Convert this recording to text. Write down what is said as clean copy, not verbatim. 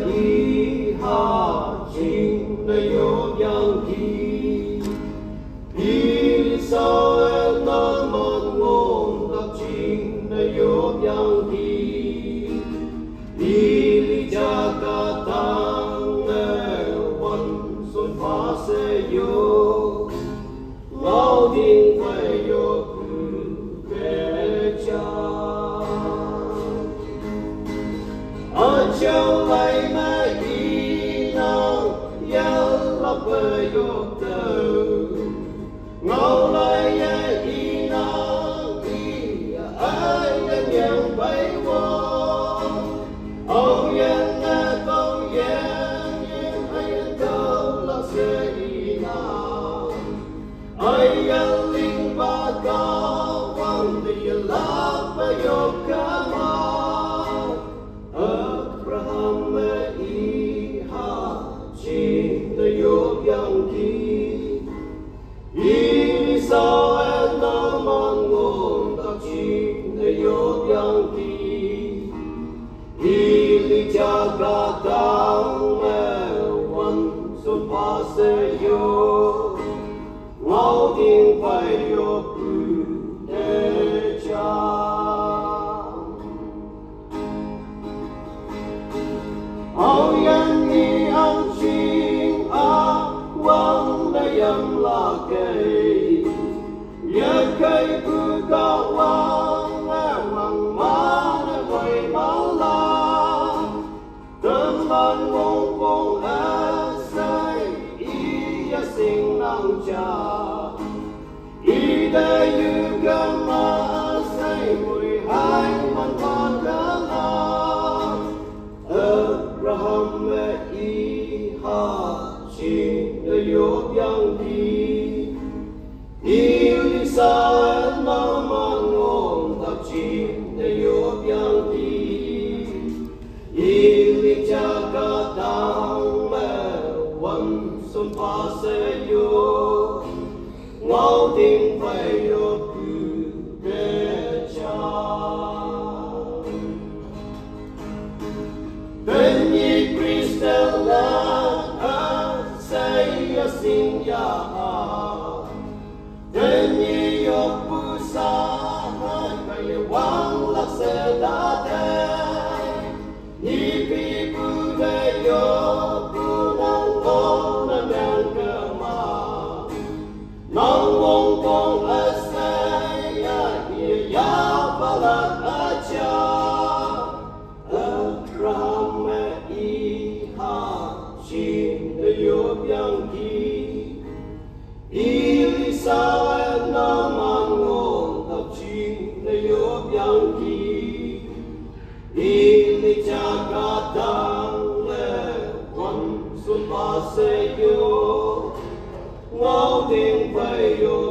以下情的有样气，一首那么我的情的有样气，一里加个当的温顺发射有，老丁会有不别家。Cho lại mà đi nào yêu lấp về yêu từ ngầu lại đi nào đi ai nhân nhân bay vô ông nhân công nhân ai đâu là sẽ đi nào ai nhân linh ba cao quan đi lấp về yêu cả sao em đã mang ngôn đặc trình để yêu yang kỳ ili cha cả tang mẹวันสุดพาเสยเงาทิ้งไปยกเดชาเอายังมีอันจริงหวังได้ยังละเกยังเคยพูดกับว่าแม่หวังมาในวัยมาลาเดินมันวงวงอาศัยอียาสิ่งนั่งจาอีได้อยู่กันมาอาศัยมวยหายมันผ่านกันลาระหัมแม่อีหาชิงได้ยกยังดีili sa na mangon tak chin de yo yang ti ili jaga tang me wan sun pa se yo ngao ting phải yo ku de cha ben yi kristel la say ya sing ya Denny yopusa kaya wang laksedate ni pipu de yopunang onan yang kema nang wong kong asaya iya palat aja Abraham iha shin de yop yang ki ili sao em đã mang ngôn tập trình để yop yang kỳ ili cha cả tang lệ quân xuân ba se yo ngao tiếng về yo